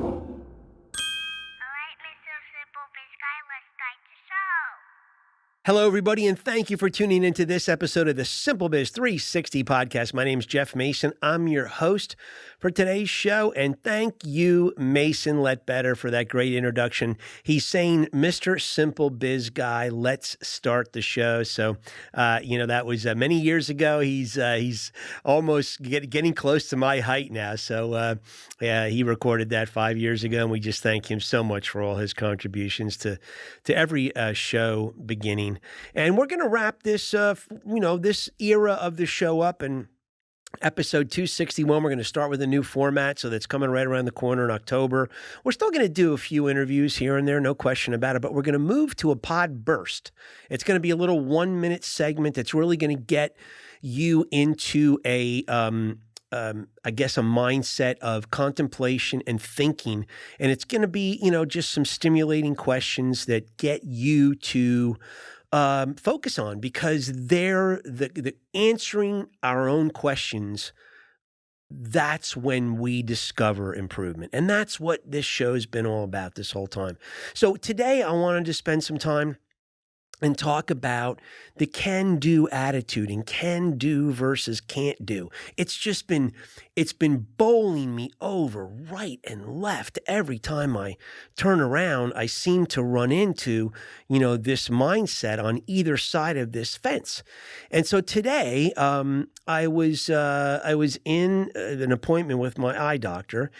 right, Mr. Simple Biz Guy, let's start the show. Hello, everybody, and thank you for tuning into this episode of the SimpleBiz360 podcast. My name is Jeff Mason. I'm your host for today's show, and thank you, Mason Letbetter, for that great introduction. He's saying, Mr. Simple Biz Guy, let's start the show. So, that was many years ago. He's almost getting close to my height now. So, he recorded that 5 years ago, and we just thank him so much for all his contributions to every show beginning. And we're going to wrap this, this era of the show up in episode 261. We're going to start with a new format, so that's coming right around the corner in October. We're still going to do a few interviews here and there, no question about it, but we're going to move to a pod burst. It's going to be a little 1-minute segment that's really going to get you into a mindset of contemplation and thinking. And it's going to be, just some stimulating questions that get you to focus on, because they're the answering our own questions. That's when we discover improvement. And that's what this show's been all about this whole time. So today I wanted to spend some time and talk about the can-do attitude and can-do versus can't-do. It's been bowling me over right and left. Every time I turn around, I seem to run into, this mindset on either side of this fence. And so today, I was in an appointment with my eye doctor,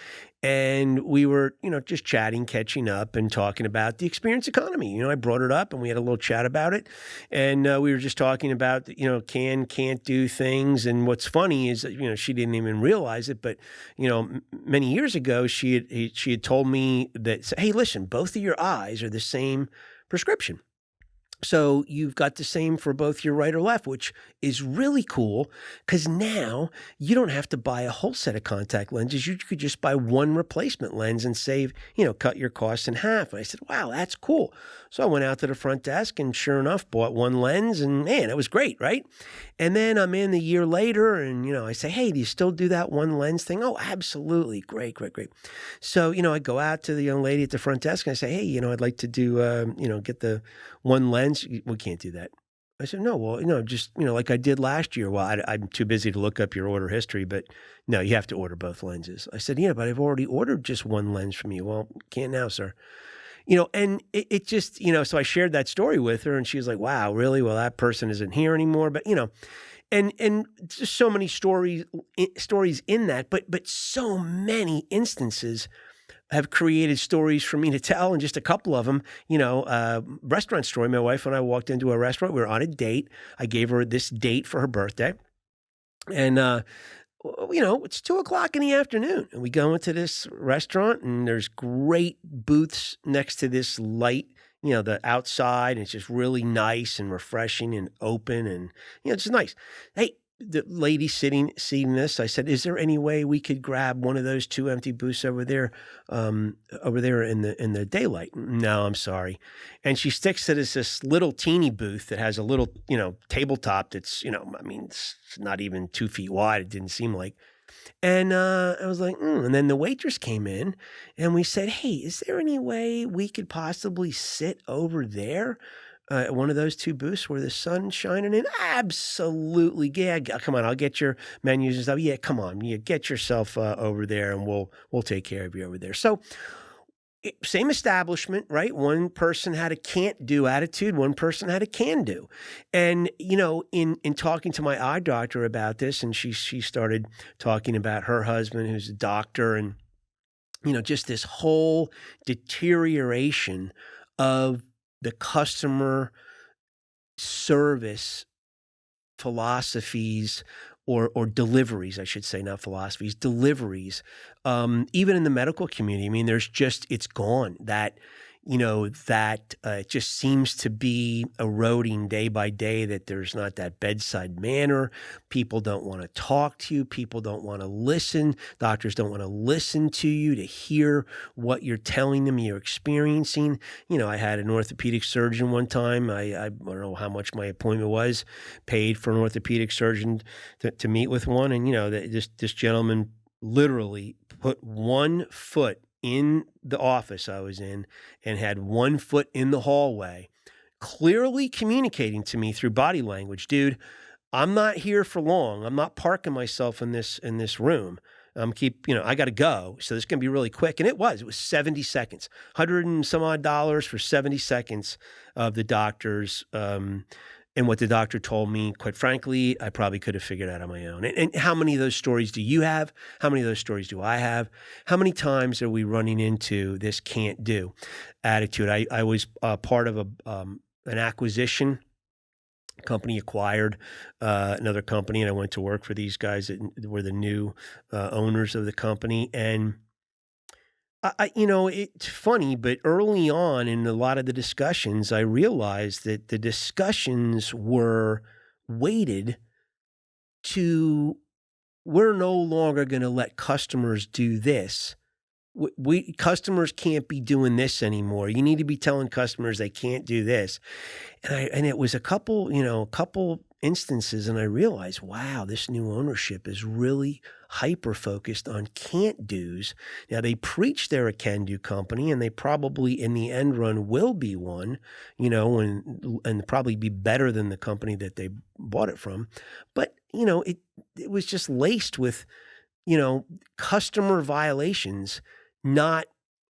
and we were, just chatting, catching up, and talking about the experience economy. I brought it up, and we had a little chat about it. And we were just talking about, can't do things. And what's funny is, she didn't even realize it, but, many years ago, she had told me that, hey, listen, both of your eyes are the same prescription. So you've got the same for both your right or left, which is really cool, because now you don't have to buy a whole set of contact lenses. You could just buy one replacement lens and save, cut your costs in half. And I said, wow, that's cool. So I went out to the front desk and sure enough, bought one lens, and man, it was great, right? And then I'm in the year later and, I say, hey, do you still do that one lens thing? Oh, absolutely. Great. So, I go out to the young lady at the front desk and I say, hey, I'd like to do, get the one lens. We can't do that. I said, no, well, just, like I did last year. Well, I'm too busy to look up your order history, but no, you have to order both lenses. I said, yeah, but I've already ordered just one lens from you. Well, can't now, sir. And it just, so I shared that story with her and she was like, wow, really? Well, that person isn't here anymore. But, and just so many stories in that, but so many instances have created stories for me to tell, and just a couple of them, restaurant story. My wife and I walked into a restaurant. We were on a date. I gave her this date for her birthday. And, it's 2:00 in the afternoon, and we go into this restaurant, and there's great booths next to this light, the outside, and it's just really nice and refreshing and open, and, it's just nice. Hey, the lady seating this, I said, is there any way we could grab one of those 2 empty booths over there in the daylight? No, I'm sorry. And she sticks to this little teeny booth that has a little, tabletop that's, it's not even 2 feet wide. It didn't seem like. And I was like, And then the waitress came in and we said, hey, is there any way we could possibly sit over there? One of those 2 booths where the sun's shining in? Absolutely. Yeah, come on, I'll get your menus and stuff. Yeah, come on, get yourself over there and we'll take care of you over there. So same establishment, right? One person had a can't do attitude. One person had a can do. And, in talking to my eye doctor about this, and she started talking about her husband, who's a doctor, and, just this whole deterioration of the customer service philosophies or deliveries, I should say, not philosophies, deliveries, even in the medical community. I mean, it's gone. That, it just seems to be eroding day by day, that there's not that bedside manner. People don't want to talk to you. People don't want to listen. Doctors don't want to listen to you, to hear what you're telling them you're experiencing. I had an orthopedic surgeon one time. I don't know how much my appointment was, paid for an orthopedic surgeon to meet with one. And, this gentleman literally put one foot in the office I was in and had one foot in the hallway, clearly communicating to me through body language, dude, I'm not here for long. I'm not parking myself in this room. I got to go. So this is going to be really quick. And it was 70 seconds, 100 and some odd dollars for 70 seconds of the doctor's, and what the doctor told me, quite frankly, I probably could have figured out on my own. And how many of those stories do you have? How many of those stories do I have? How many times are we running into this can't do attitude? I was part of an acquisition. Company acquired another company, and I went to work for these guys that were the new owners of the company. And it's funny, but early on in a lot of the discussions, I realized that the discussions were weighted to, we're no longer going to let customers do this. Customers can't be doing this anymore. You need to be telling customers they can't do this. And it was a couple instances, and I realized, wow, this new ownership is really hyper-focused on can't do's. Now, they preach they're a can-do company, and they probably in the end run will be one, and probably be better than the company that they bought it from. But, it was just laced with, customer violations, not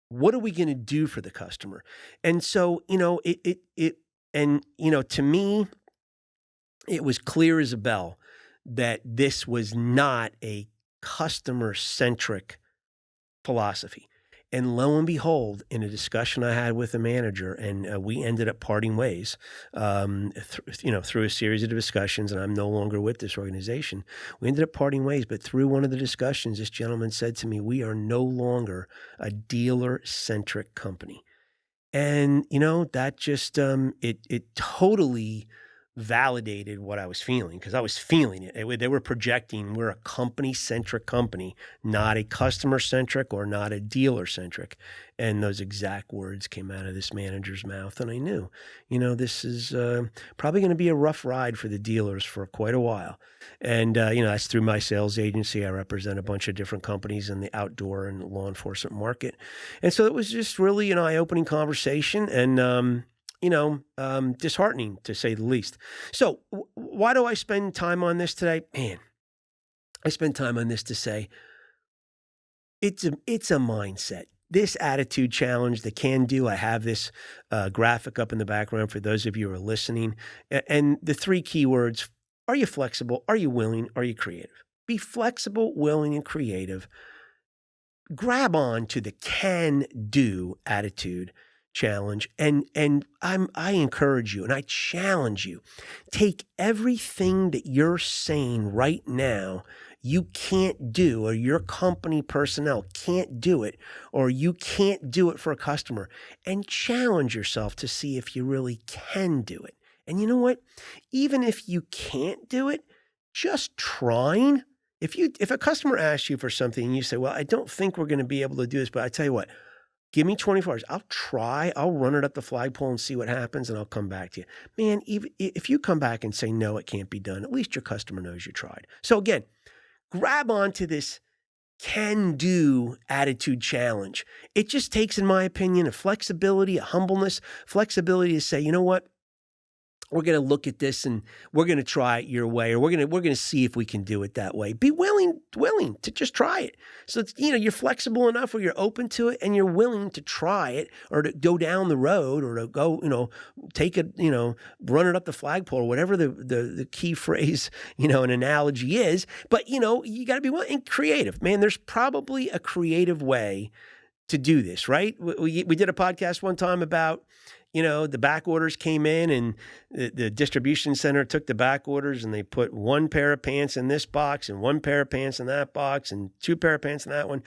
what are we going to do for the customer? And so, to me, it was clear as a bell that this was not a customer-centric philosophy. And lo and behold, in a discussion I had with a manager, and we ended up parting ways, through a series of discussions, and I'm no longer with this organization. We ended up parting ways, but through one of the discussions, this gentleman said to me, we are no longer a dealer-centric company. And, that just, it totally validated what I was feeling, because I was feeling it. They were projecting we're a company-centric company, not a customer-centric or not a dealer-centric. And those exact words came out of this manager's mouth. And I knew, this is probably going to be a rough ride for the dealers for quite a while. And, that's through my sales agency. I represent a bunch of different companies in the outdoor and law enforcement market. And so it was just really an eye-opening conversation, and, disheartening to say the least. So why do I spend time on this today? Man, I spend time on this to say it's a mindset. This attitude challenge, the can do, I have this graphic up in the background for those of you who are listening. And the three keywords, are you flexible? Are you willing? Are you creative? Be flexible, willing, and creative. Grab on to the can do attitude challenge. And I encourage you and I challenge you, take everything that you're saying right now you can't do, or your company personnel can't do it, or you can't do it for a customer, and challenge yourself to see if you really can do it. And you know what? Even if you can't do it, just trying. If a customer asks you for something and you say, well, I don't think we're going to be able to do this, but I tell you what, give me 24 hours. I'll try. I'll run it up the flagpole and see what happens, and I'll come back to you. Man, even if you come back and say, no, it can't be done, at least your customer knows you tried. So again, grab onto this can-do attitude challenge. It just takes, in my opinion, a flexibility, a humbleness, flexibility to say, you know what? We're going to look at this and we're going to try it your way, or we're going to see if we can do it that way. Be willing to just try it. So it's, you're flexible enough where you're open to it and you're willing to try it, or to go down the road, or to go, take it, run it up the flagpole, or whatever the key phrase, an analogy is. But, you got to be willing and creative. Man, there's probably a creative way to do this, right? We did a podcast one time about, the back orders came in, and the distribution center took the back orders and they put one pair of pants in this box and one pair of pants in that box and two pair of pants in that one.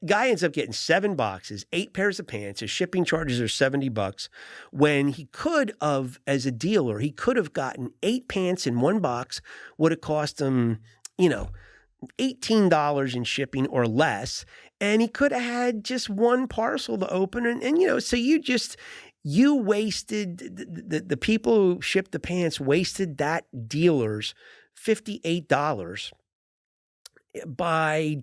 Guy ends up getting 7 boxes, 8 pairs of pants. His shipping charges are $70, when he could have, as a dealer, he could have gotten 8 pants in one box, would have cost him, $18 in shipping or less. And he could have had just one parcel to open. And so you wasted, the people who shipped the pants wasted that dealer's $58 by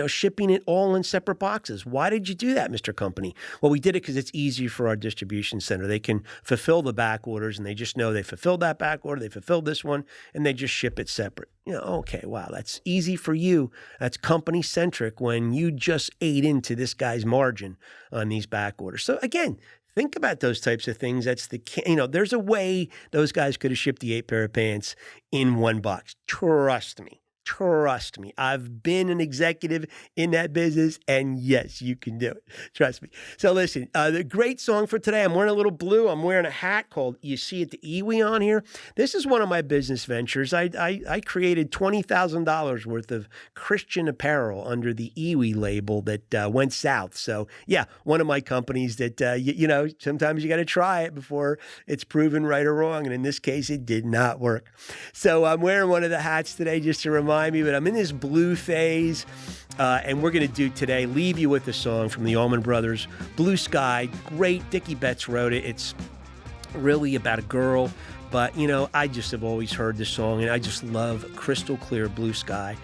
shipping it all in separate boxes. Why did you do that, Mr. Company? Well, we did it because it's easy for our distribution center. They can fulfill the back orders, and they just know they fulfilled that back order, they fulfilled this one, and they just ship it separate. Okay, wow, that's easy for you. That's company-centric when you just ate into this guy's margin on these back orders. So again, think about those types of things. That's there's a way those guys could have shipped the 8 pair of pants in one box. Trust me. Trust me. I've been an executive in that business, and yes, you can do it. Trust me. So listen, the great song for today, I'm wearing a little blue. I'm wearing a hat called, you see it, the Iwi on here. This is one of my business ventures. I created $20,000 worth of Christian apparel under the Iwi label that went south. So yeah, one of my companies that, sometimes you got to try it before it's proven right or wrong. And in this case, it did not work. So I'm wearing one of the hats today just to remind me, but I'm in this blue phase, and we're going to do today, leave you with a song from the Allman Brothers, Blue Sky. Great. Dickie Betts wrote it. It's really about a girl, but, I just have always heard this song, and I just love crystal clear blue sky.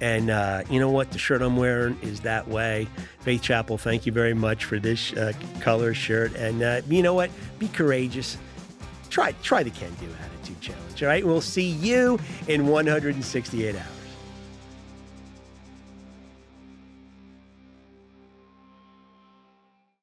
And you know what? The shirt I'm wearing is that way. Faith Chapel, thank you very much for this color shirt. And you know what? Be courageous. Try the Can Do Attitude Challenge, all right? We'll see you in 168 hours.